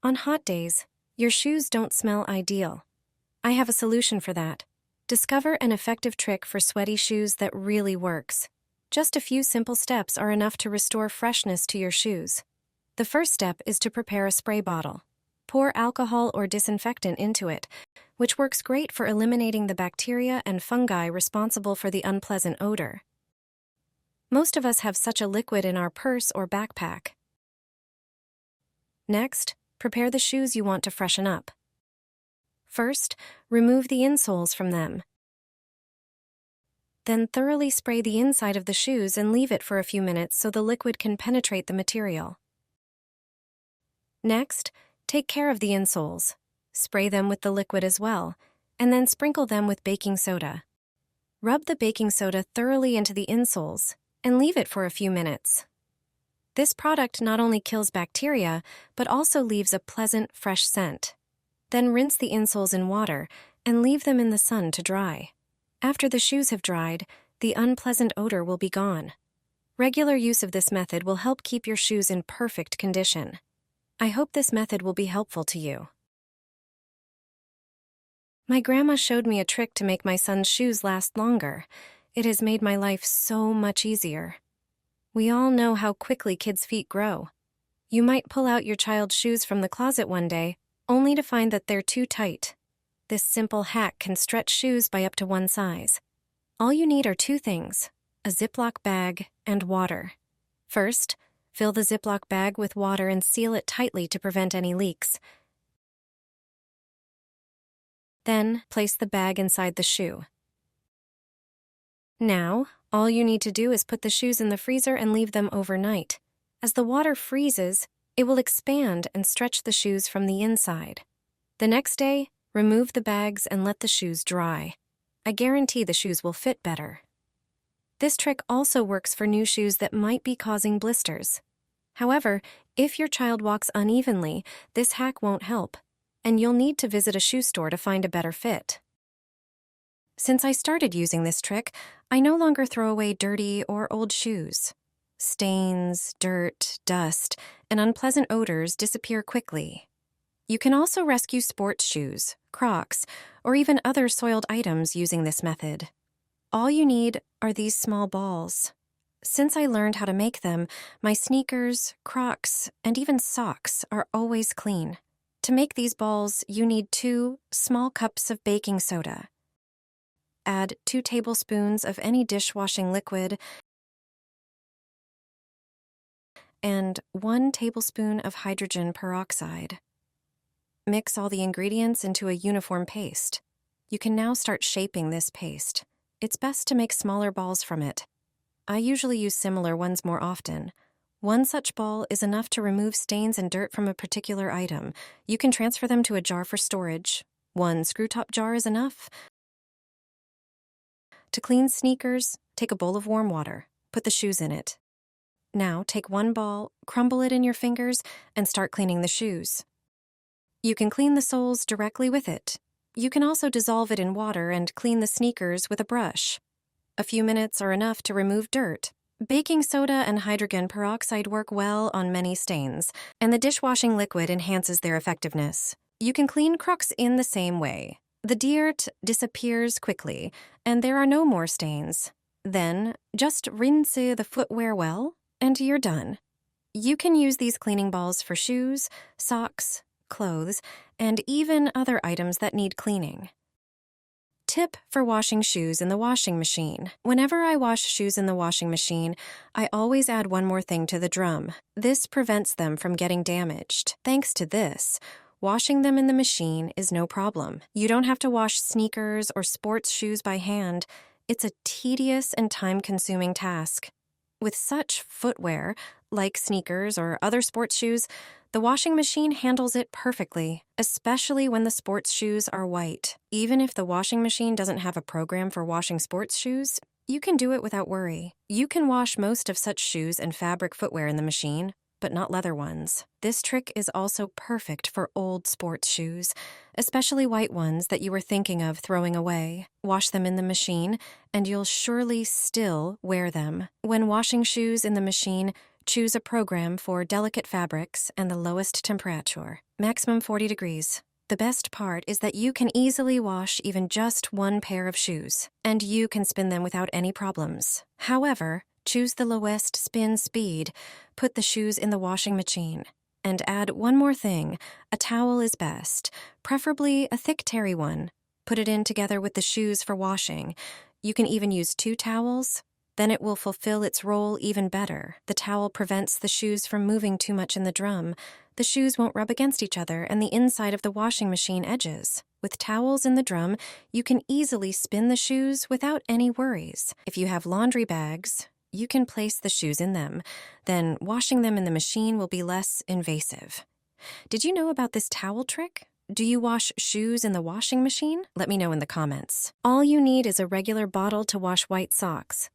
On hot days, your shoes don't smell ideal. I have a solution for that. Discover an effective trick for sweaty shoes that really works. Just a few simple steps are enough to restore freshness to your shoes. The first step is to prepare a spray bottle. Pour alcohol or disinfectant into it, which works great for eliminating the bacteria and fungi responsible for the unpleasant odor. Most of us have such a liquid in our purse or backpack. Next, prepare the shoes you want to freshen up. First, remove the insoles from them. Then thoroughly spray the inside of the shoes and leave it for a few minutes so the liquid can penetrate the material. Next, take care of the insoles. Spray them with the liquid as well, and then sprinkle them with baking soda. Rub the baking soda thoroughly into the insoles and leave it for a few minutes. This product not only kills bacteria, but also leaves a pleasant, fresh scent. Then rinse the insoles in water and leave them in the sun to dry. After the shoes have dried, the unpleasant odor will be gone. Regular use of this method will help keep your shoes in perfect condition. I hope this method will be helpful to you. My grandma showed me a trick to make my son's shoes last longer. It has made my life so much easier. We all know how quickly kids' feet grow. You might pull out your child's shoes from the closet one day, only to find that they're too tight. This simple hack can stretch shoes by up to one size. All you need are two things: a Ziploc bag and water. First, fill the Ziploc bag with water and seal it tightly to prevent any leaks. Then, place the bag inside the shoe. Now, all you need to do is put the shoes in the freezer and leave them overnight. As the water freezes, it will expand and stretch the shoes from the inside. The next day, remove the bags and let the shoes dry. I guarantee the shoes will fit better. This trick also works for new shoes that might be causing blisters. However, if your child walks unevenly, this hack won't help, and you'll need to visit a shoe store to find a better fit. Since I started using this trick, I no longer throw away dirty or old shoes. Stains, dirt, dust, and unpleasant odors disappear quickly. You can also rescue sports shoes, Crocs, or even other soiled items using this method. All you need are these small balls. Since I learned how to make them, my sneakers, Crocs, and even socks are always clean. To make these balls, you need 2 small cups of baking soda. Add 2 tablespoons of any dishwashing liquid and 1 tablespoon of hydrogen peroxide. Mix all the ingredients into a uniform paste. You can now start shaping this paste. It's best to make smaller balls from it. I usually use similar ones more often. One such ball is enough to remove stains and dirt from a particular item. You can transfer them to a jar for storage. 1 screw-top jar is enough. To clean sneakers, take a bowl of warm water. Put the shoes in it. Now take 1 ball, crumble it in your fingers, and start cleaning the shoes. You can clean the soles directly with it. You can also dissolve it in water and clean the sneakers with a brush. A few minutes are enough to remove dirt. Baking soda and hydrogen peroxide work well on many stains, and the dishwashing liquid enhances their effectiveness. You can clean Crocs in the same way. The dirt disappears quickly, and there are no more stains. Then, just rinse the footwear well, and you're done. You can use these cleaning balls for shoes, socks, clothes, and even other items that need cleaning. Tip for washing shoes in the washing machine. Whenever I wash shoes in the washing machine, I always add one more thing to the drum. This prevents them from getting damaged. Thanks to this, washing them in the machine is no problem. You don't have to wash sneakers or sports shoes by hand. It's a tedious and time-consuming task. With such footwear, like sneakers or other sports shoes, the washing machine handles it perfectly, especially when the sports shoes are white. Even if the washing machine doesn't have a program for washing sports shoes, you can do it without worry. You can wash most of such shoes and fabric footwear in the machine, but not leather ones. This trick is also perfect for old sports shoes, especially white ones that you were thinking of throwing away. Wash them in the machine, and you'll surely still wear them. When washing shoes in the machine, Choose a program for delicate fabrics and the lowest temperature, maximum 40 degrees. The best part is that you can easily wash even just one pair of shoes, and you can spin them without any problems. However, choose the lowest spin speed, put the shoes in the washing machine, and add one more thing. A towel is best, preferably a thick terry one. Put it in together with the shoes for washing. You can even use 2 towels. Then it will fulfill its role even better. The towel prevents the shoes from moving too much in the drum. The shoes won't rub against each other and the inside of the washing machine edges. With towels in the drum, you can easily spin the shoes without any worries. If you have laundry bags, you can place the shoes in them. Then washing them in the machine will be less invasive. Did you know about this towel trick? Do you wash shoes in the washing machine? Let me know in the comments. All you need is a regular bottle to wash white socks.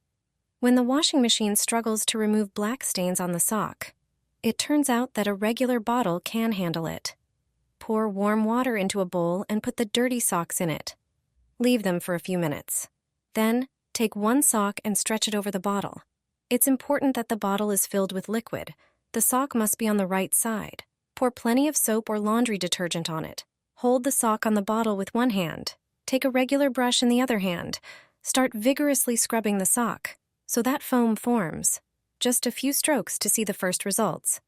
When the washing machine struggles to remove black stains on the sock, it turns out that a regular bottle can handle it. Pour warm water into a bowl and put the dirty socks in it. Leave them for a few minutes. Then, take one sock and stretch it over the bottle. It's important that the bottle is filled with liquid. The sock must be on the right side. Pour plenty of soap or laundry detergent on it. Hold the sock on the bottle with one hand. Take a regular brush in the other hand. Start vigorously scrubbing the sock, so that foam forms. Just a few strokes to see the first results.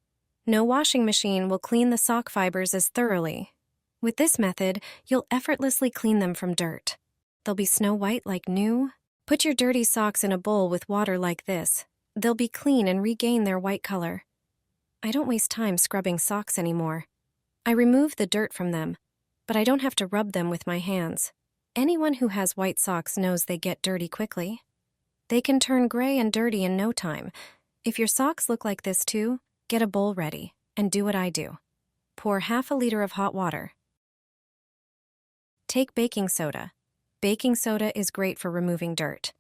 No washing machine will clean the sock fibers as thoroughly. With this method, you'll effortlessly clean them from dirt. They'll be snow white like new. Put your dirty socks in a bowl with water like this. They'll be clean and regain their white color. I don't waste time scrubbing socks anymore. I remove the dirt from them, but I don't have to rub them with my hands. Anyone who has white socks knows they get dirty quickly. They can turn gray and dirty in no time. If your socks look like this too, get a bowl ready and do what I do. Pour half a liter of hot water. Take baking soda. Baking soda is great for removing dirt.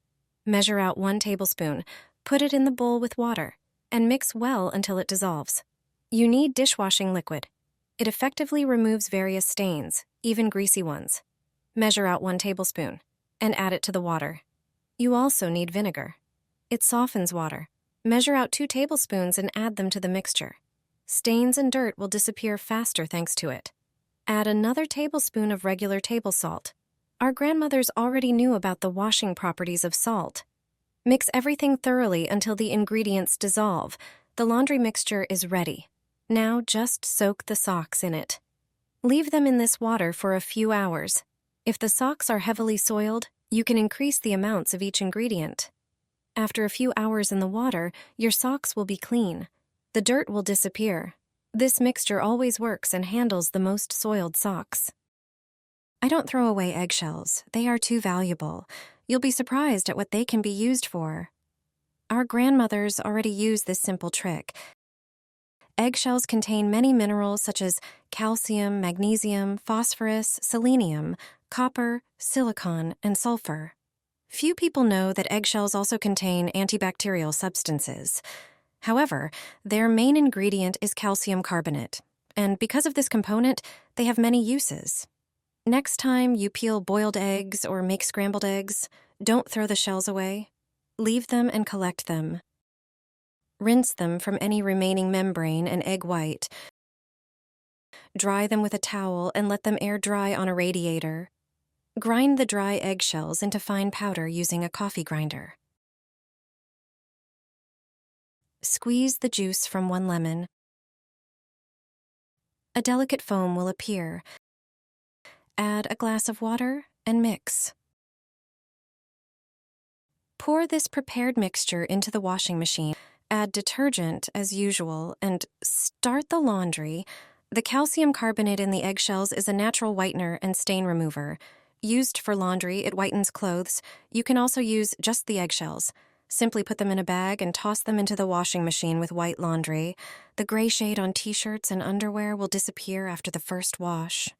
Measure out 1 tablespoon, put it in the bowl with water, and mix well until it dissolves. You need dishwashing liquid. It effectively removes various stains, even greasy ones. Measure out 1 tablespoon and add it to the water. You also need vinegar. It softens water. Measure out 2 tablespoons and add them to the mixture. Stains and dirt will disappear faster thanks to it. Add another tablespoon of regular table salt. Our grandmothers already knew about the washing properties of salt. Mix everything thoroughly until the ingredients dissolve. The laundry mixture is ready. Now just soak the socks in it. Leave them in this water for a few hours. If the socks are heavily soiled, you can increase the amounts of each ingredient. After a few hours in the water, your socks will be clean. The dirt will disappear. This mixture always works and handles the most soiled socks. I don't throw away eggshells. They are too valuable. You'll be surprised at what they can be used for. Our grandmothers already used this simple trick. Eggshells contain many minerals such as calcium, magnesium, phosphorus, selenium, copper, silicon, and sulfur. Few people know that eggshells also contain antibacterial substances. However, their main ingredient is calcium carbonate, and because of this component, they have many uses. Next time you peel boiled eggs or make scrambled eggs, don't throw the shells away. Leave them and collect them. Rinse them from any remaining membrane and egg white. Dry them with a towel and let them air dry on a radiator. Grind the dry eggshells into fine powder using a coffee grinder. Squeeze the juice from 1 lemon. A delicate foam will appear. Add a glass of water and mix. Pour this prepared mixture into the washing machine. Add detergent as usual and start the laundry. The calcium carbonate in the eggshells is a natural whitener and stain remover. Used for laundry, it whitens clothes. You can also use just the eggshells. Simply put them in a bag and toss them into the washing machine with white laundry. The gray shade on t-shirts and underwear will disappear after the first wash.